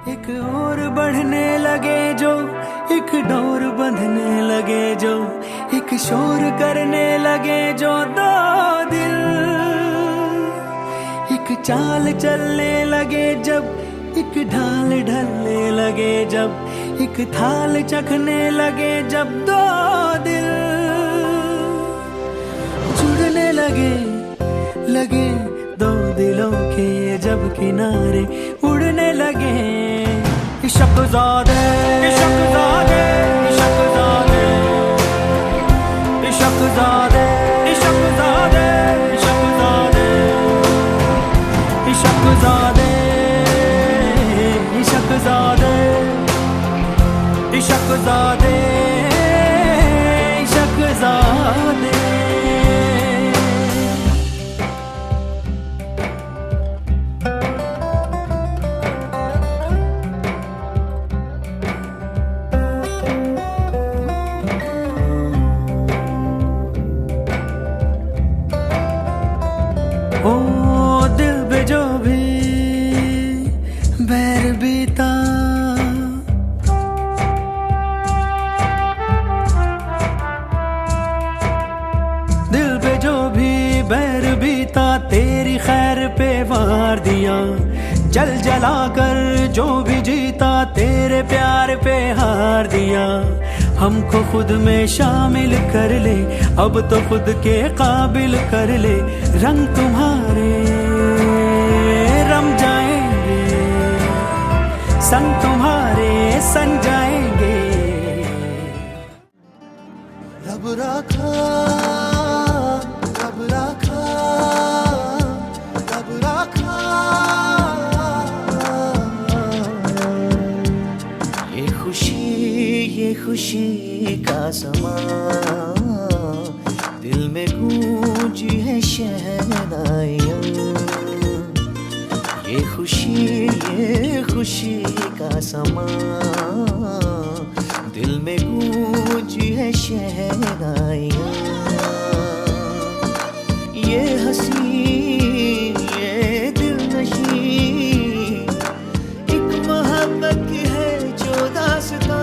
एक और बढ़ने लगे जो, एक डोर बंधने लगे जो, एक शोर करने लगे जो दो दिल, एक चाल चलने लगे जब, एक ढाल ढलने लगे जब, एक थाल चखने लगे जब दो दिल जुड़ने लगे दो दिलों के जब किनारे उड़ने लगे। इश्क़-ज़ादे, इश्क़-ज़ादे, इश्क़-ज़ादे, इश्क़-ज़ादे, इश्क़-ज़ादे, इश्क़-ज़ादे, इश्क़-ज़ादे, इश्क़-ज़ादे, इश्क़-ज़ादे, इश्क़-ज़ादे। ओ दिल पे जो भी बैर बीता, दिल पे जो भी बैर बीता, तेरी खैर पे वार दिया। जल जला कर जो भी जीता, तेरे प्यार पे हार दिया। हमको खुद में शामिल कर ले, अब तो खुद के काबिल कर ले। रंग तुम्हारे रम जाएंगे, संग तुम्हारे सन जाएंगे। रब रखा, रब रखा, रब रखा। ये खुशी का समा, दिल में गूंजी है शहनाइयाँ। ये खुशी का समा, दिल में गूंजी है शहनाइयाँ। ये हंसी ये दिलनशी, एक मोहब्बत की है जो दास्तां।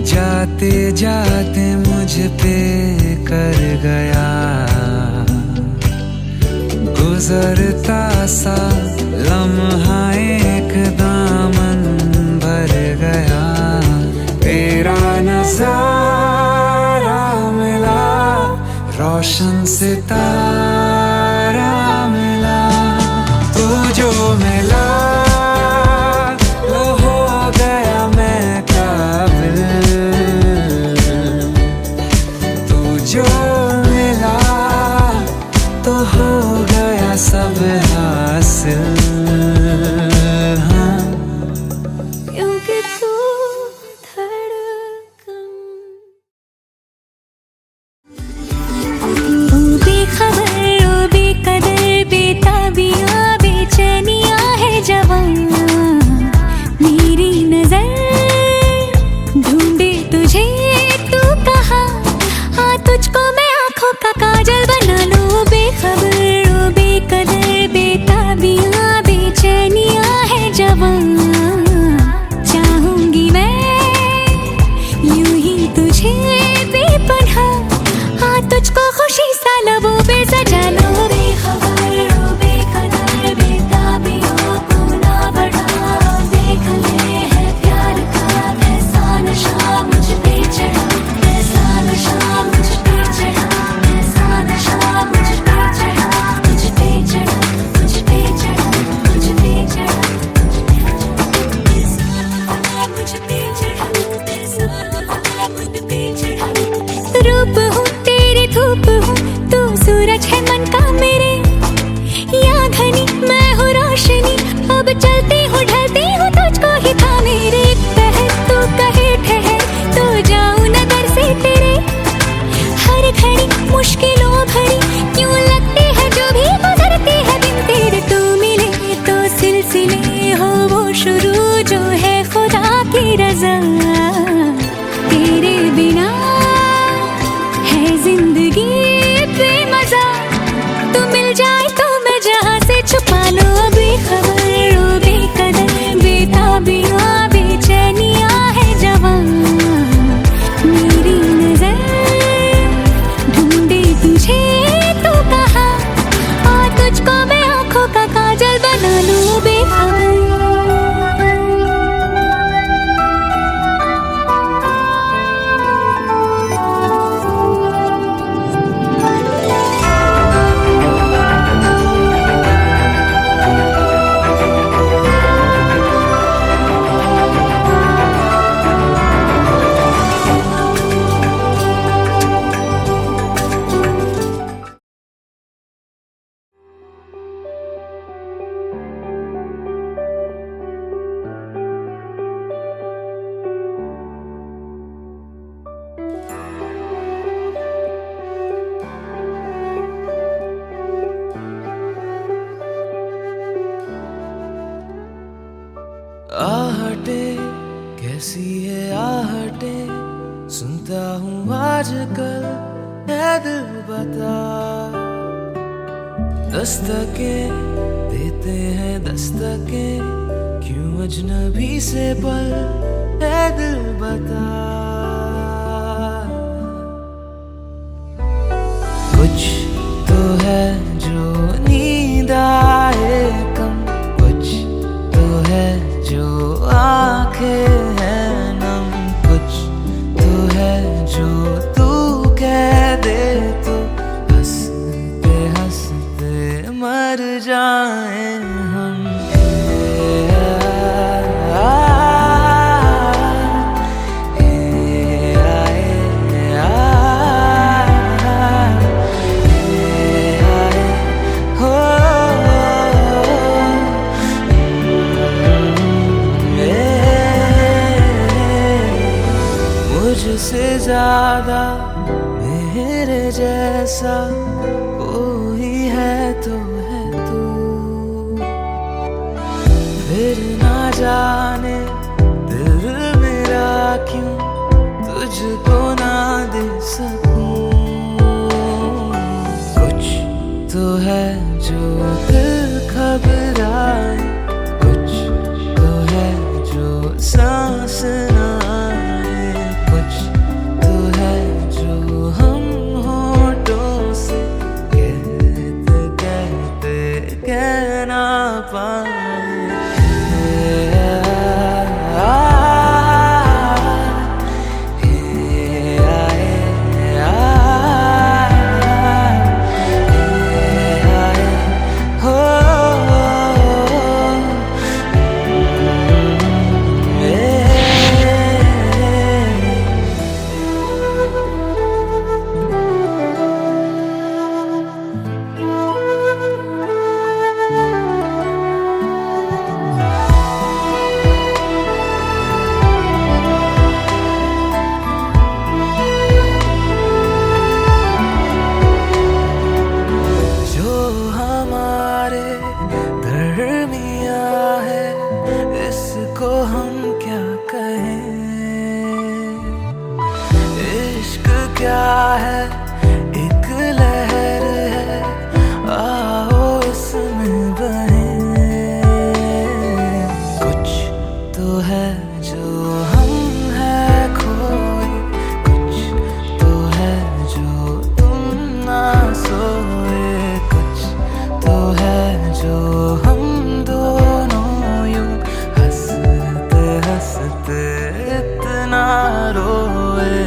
जाते जाते मुझ पे कर गया, गुजरता सा लम्हा एक दामन भर गया। तेरा नज़ारा मिला, रोशन सितारा मिला। तू जो मिला वो हो गया मैं काबिल, जो मिला तो हो गया सब हासिल। हाँ क्योंकि तू धड़कन, ओ बेखबर ओ बेकदर बेताबियां बेचैनियां है जवां। मेरी नजर ढूंढे तुझे तू कहाँ, हाँ तुझको मैं आँखों का काजल बना लूं। बेखबर ओ बेकदर बेताबियां आहटे, कैसी है आहटे, सुनता हूँ आजकल है दिल बता। दस्तकें देते हैं दस्तकें, क्यों अजनबी से पल है दिल बता। कुछ तो है जो नींद आए कम, कुछ तो है जो आंखें हैं नम, कुछ तो है जो तू कह दे तो हंसते हंसते मर जाए हम। मुझसे ज्यादा मेरे जैसा कोई है तो है तू, फिर ना जाने दिल मेरा क्यों तुझको ना दे सकूं। कुछ तो है जो दिल घबराए, कुछ तो है जो सांस ना आए, कुछ तो है जो हम होठों से कहते कहते कह ना पाए। इसको हम क्या कहें, इश्क क्या है एक लहर है, आओ इसमें बहें। कुछ तो है जो हम है खोए, कुछ तो है जो तुम ना सोए, कुछ तो है जो हम दोनों यूं हंसते हंसते इतना रोए।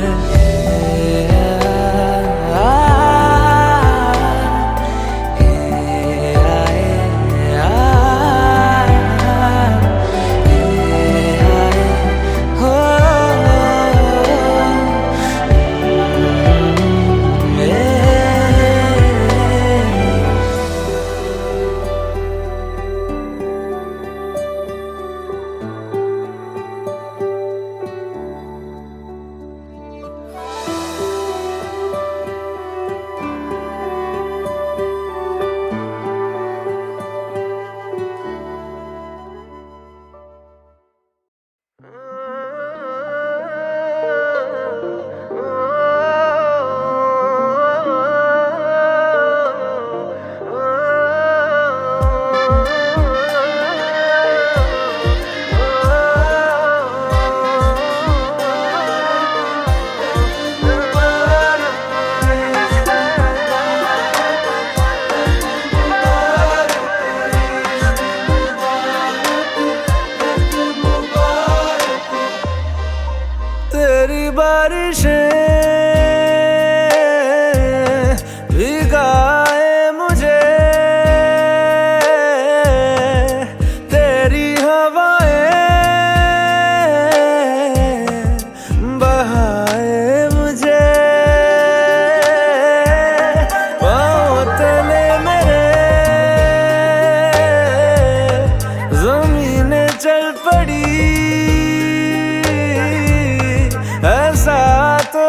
तेरी बारिशें भिगाए मुझे, तेरी हवाएं बहाए मुझे। पाँव तले मेरे ज़मीनें चल पड़ी, ऐसा तो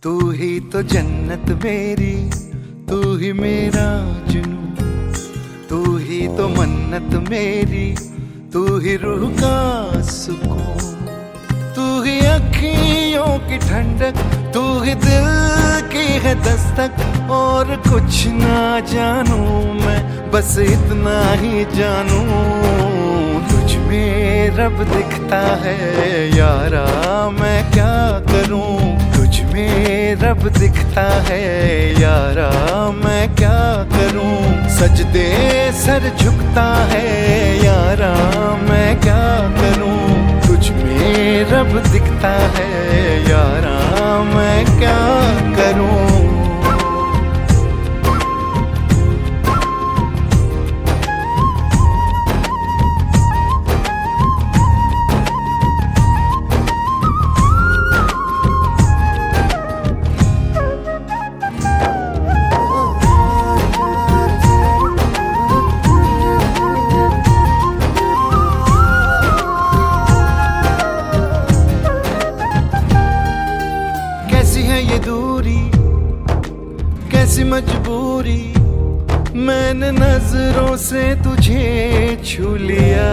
तू ही तो जन्नत मेरी, तू ही मेरा जुनू, तू ही तो मन्नत मेरी, तू ही रूह का सुकून, तू ही अखियों की ठंडक, तू ही दिल की है दस्तक। और कुछ ना जानू मैं, बस इतना ही जानू, तुझ में रब दिखता है यारा, मैं क्या करूं। तुझ में रब दिखता है यारा, मैं क्या करूं। सजदे सर झुकता है यारा, मैं क्या करूं। तुझ में रब दिखता है यारा, मैं क्या करूं। कैसी मजबूरी, मैंने नजरों से तुझे छू लिया।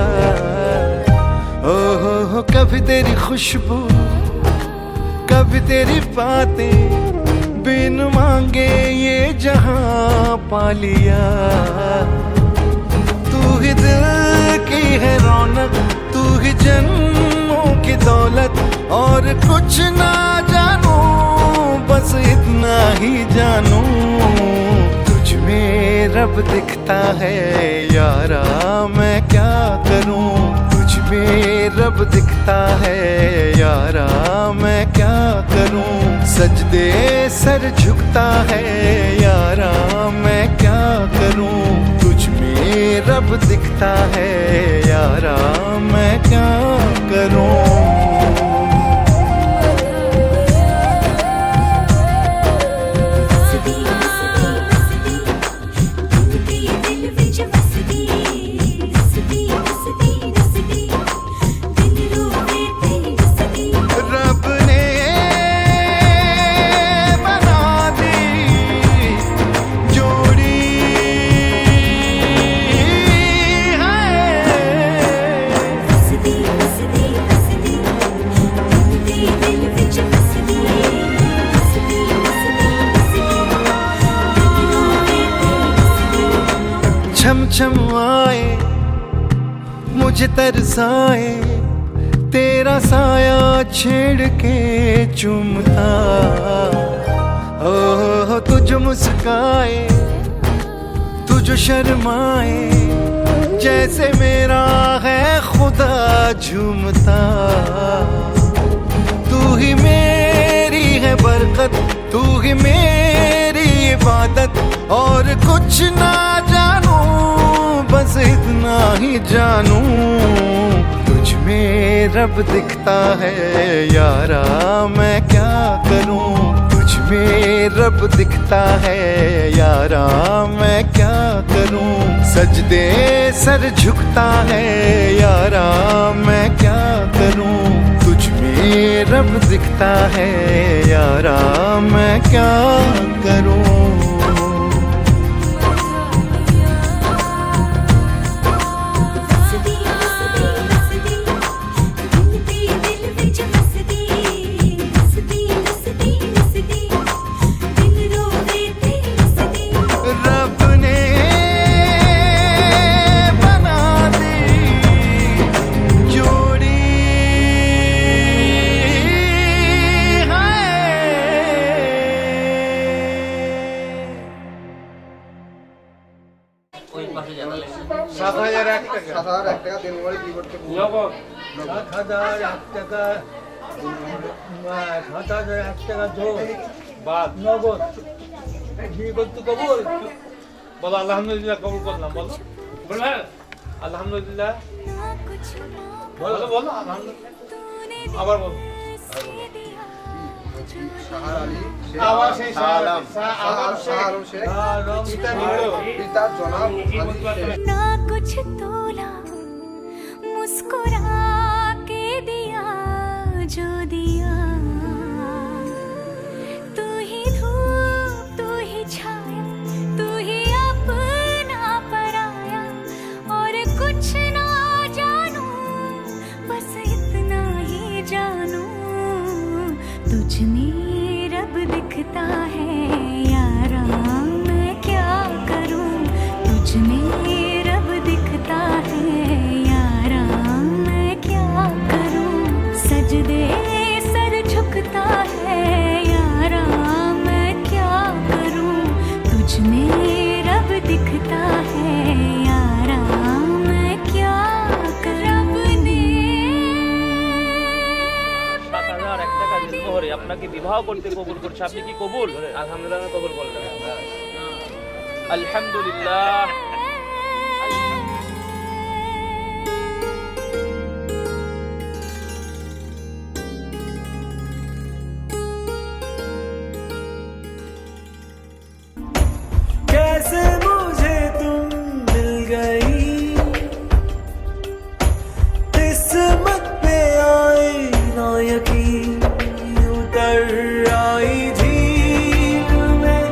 ओहो कभी तेरी खुशबू, कभी तेरी बातें, बिन मांगे ये जहां पा लिया। तू ही दिल की है रौनक, तू ही जन्मों की दौलत। और कुछ ना जानू, बस इतना ही जानू, तुझ में रब दिखता है यारा, मैं क्या करूं। तुझ में रब दिखता है यारा, मैं क्या करूं। सजदे सर झुकता है यारा, मैं क्या करूं। तुझ में रब दिखता है यारा, मैं क्या करूं। छम छम आए मुझे तरसाए, तेरा साया छेड़ के चूमता। ओह तुझ मुस्काए, तुझ शर्माए, जैसे मेरा है खुदा झूमता। तू ही मेरी है बरकत, तू ही मेरी इबादत। और कुछ ना जानू, बस इतना ही जानू, तुझ में रब दिखता है यारा, मैं क्या करूं। तुझ में रब दिखता है यारा, मैं क्या करूं। सजदे सर झुकता है यारा, मैं क्या करूं। तुझ में रब दिखता है यारा, मैं क्या करूं। বলো আলহামদুলিল্লাহ, কবুল করলাম। বলো বলো আলহামদুলিল্লাহ, বলো বলো আলহামদুলিল্লাহ, আবার বলো। শাহর আলী আবার সেই পিতা জনাব ना कुछ तोला, मुस्कुरा के दिया जो दिया, तू বিবাহ করতে কবুল করছে। আপনি কি কবুল? আলহামদুলিল্লাহ কবুল বললেন। আলহামদুলিল্লাহ। कैसे मुझे तुम मिल गई, किस्मत पे आए ना यकीन, उतर आई झील में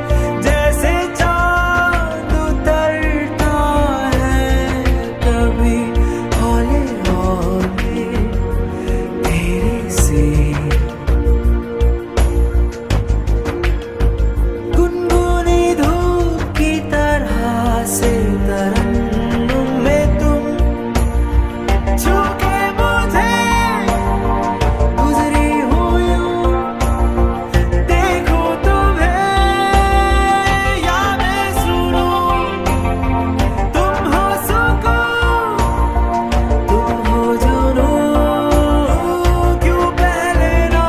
जैसे चांद उतरता है कभी हौले हौले तेरे से। गुनगुनी धूप की तरह से तरन्नुम में तुम छू के मुझे गुजरी हो यूं, देखूं तुम्हें या मैं सुनूं, तुम हो सुकून, तुम हो जुनून, क्यों पहले ना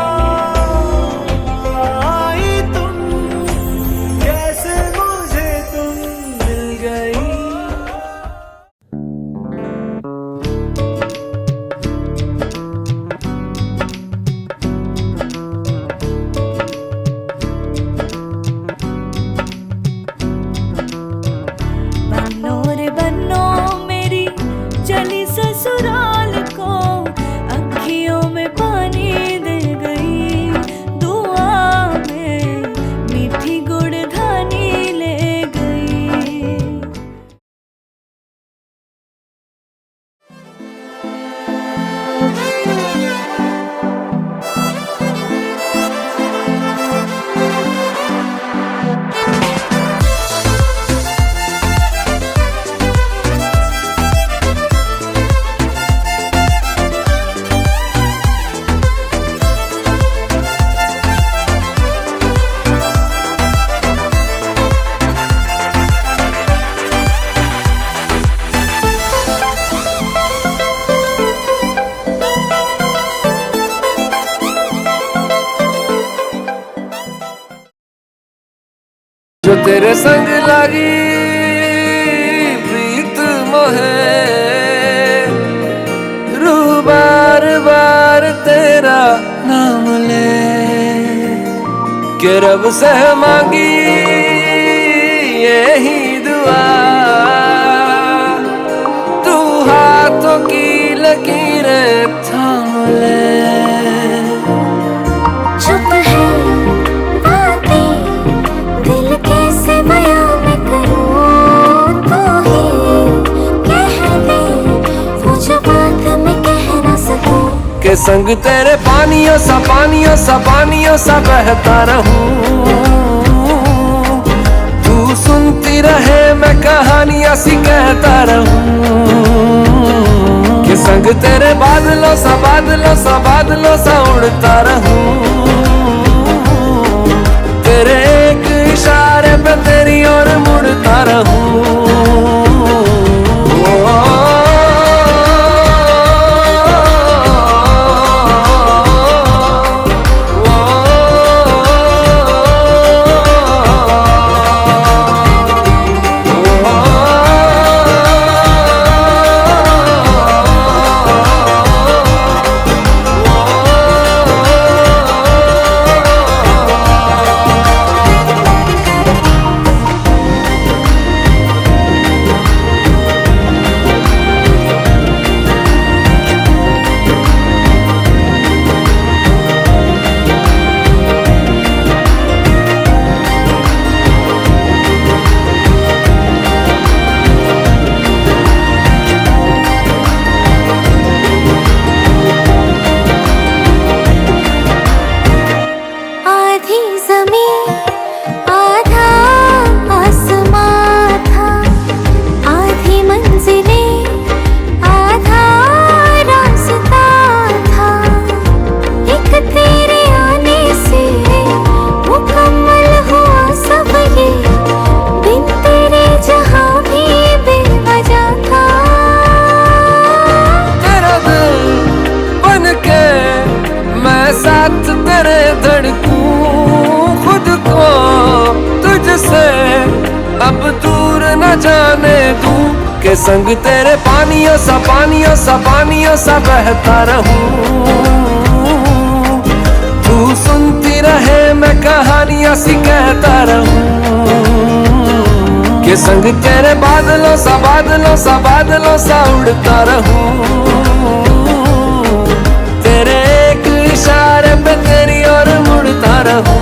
आई तुम, कैसे मुझे तुम मिल गई। बनो रे बनो मेरी चली ससुराल को, अखियों में पानी दे गई, दुआ में मीठी गुड़धानी ले गई। जो तेरे संग लगी प्रीत मोहे, रूह बार बार तेरा नाम ले, के रब से मांगी यही दुआ, तू हाथों की लकीरें थाम ले। चुप है बातें दिल कैसे बयां मैं करूं, तू ही कह दे वो जो बात मैं कह ना सकूं। के संग तेरे पानियों सा बहता रहूं, तू सुनती रहे मैं कहानियां सी कहता रहूं, के संग तेरे बादलों सा उड़ता रहूं, तेरे एक इशारे पे तेरी ओर मुड़ता रहूं। के संग तेरे पानियों सा पानियों सा पानियों सा बहता रहूं। तू सुनती रहे मैं कहानियां सी कहता रहूं। के संग तेरे बादलों सा बादलों सा बादलों सा उड़ता रहूं। तेरे एक इशारे पे तेरी ओर मुड़ता रहूं।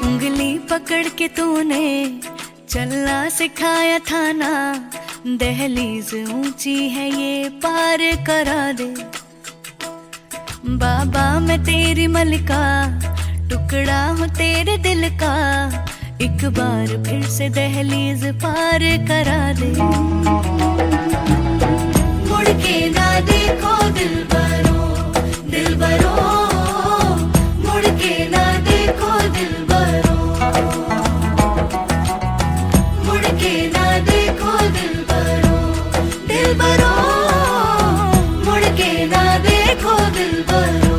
उंगली पकड़ के तूने चलना सिखाया था ना, दहलीज ऊंची है ये पार करा दे। बाबा मैं तेरी मलिका, टुकड़ा हूँ तेरे दिल का, एक बार फिर से दहलीज पार करा दे। मुड़ के ना देखो दिलबरो दिलबरो, मुड़ के ना देखो दिलबरो, मुड़ के ना देखो दिलबरो दिलबरो, मुड़ के ना देखो दिलबरो।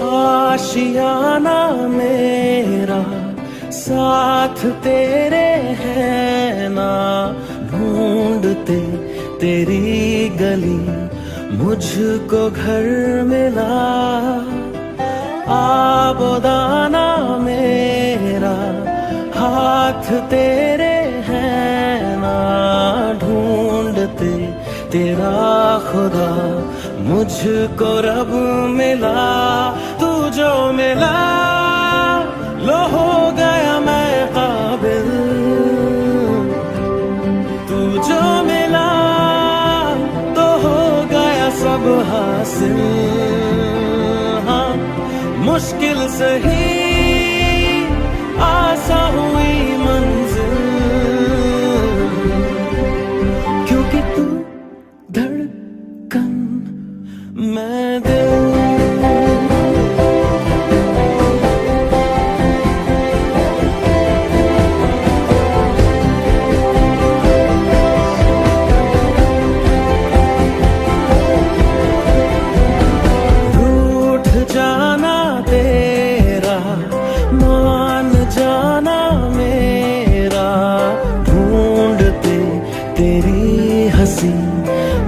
आशियाना मेरा साथ तेरे है ना, ढूंढते तेरी गली मुझको घर मिला। आबोदाना मेरा हाथ तेरे है ना, ढूंढते तेरा खुदा मुझको रब मिला। तू जो मिला लो हो गया मैं काबिल, तू जो मिला तो हो गया सब हासिल। हाँ मुश्किल सही आसा हुई मंजिल, क्योंकि तू धड़कन मैं दिल।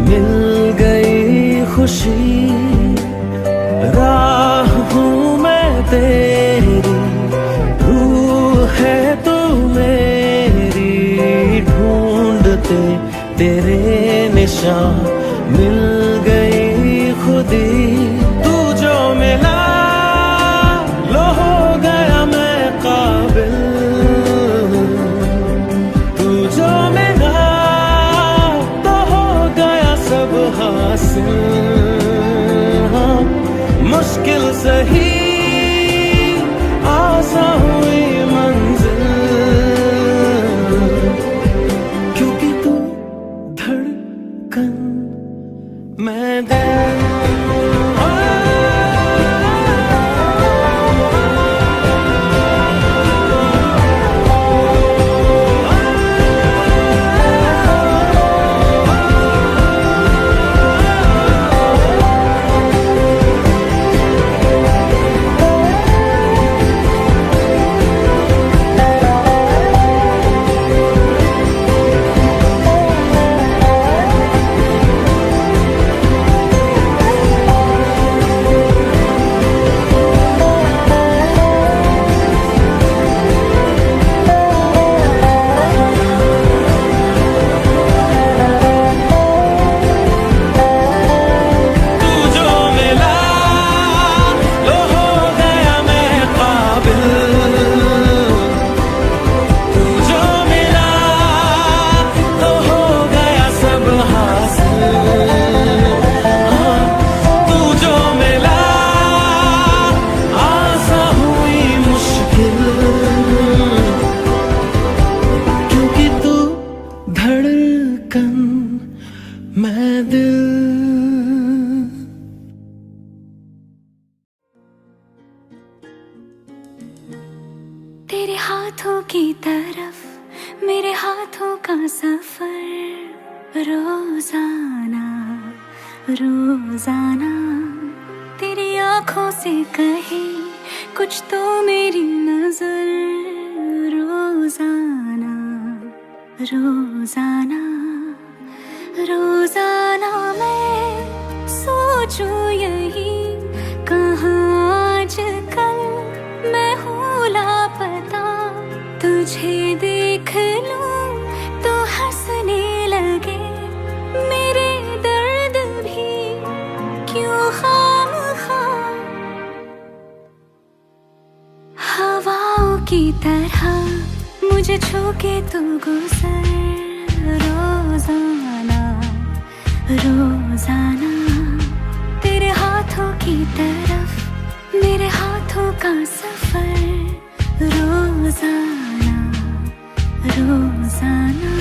मिल गई खुशी, राह हूँ मैं तेरी, रूह है तू मेरी, ढूंढते तेरे निशान मिल गई खुदी। तू जो मिला लो हो गया मैं काबिल, कहीं आसा हुई मंजिल, क्योंकि तू धड़कन मैं दिल। तेरे हाथों की तरफ मेरे हाथों का सफर, रोजाना रोजाना तेरी आंखों से कहे कुछ तो मेरी नजर, रोजाना रोजाना रोजाना मैं सोचूं यही कहाँ आजकल मैं हूँ लापता, तुझे देख लूं तो हंसने लगे मेरे दर्द भी क्यों खामखा, हवाओं की तरह मुझे छू के तू गुजर, रोजाना रोजाना तेरे हाथों की तरफ मेरे हाथों का सफर, रोजाना रोजाना।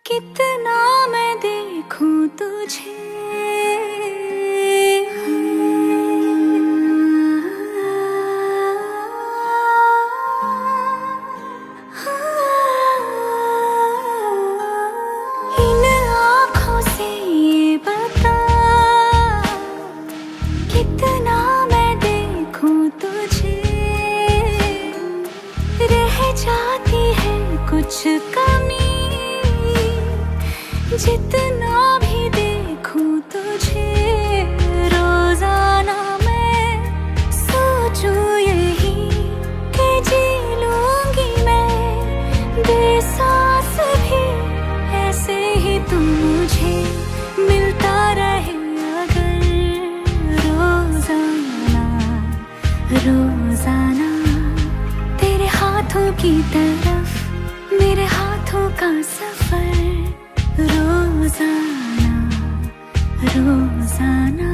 कितना मैं देखूं तुझे, इन आँखों से ये बता कितना मैं देखूं तुझे, रह जाती है कुछ कमी जितना भी देखूं तुझे, रोजाना मैं सोचूं यही कि जी लूंगी मैं बेसास भी ऐसे ही तू मुझे मिलता रहे अगर, रोजाना रोजाना तेरे हाथों की तरफ मेरे हाथों का सफर, रोजाना रोजाना।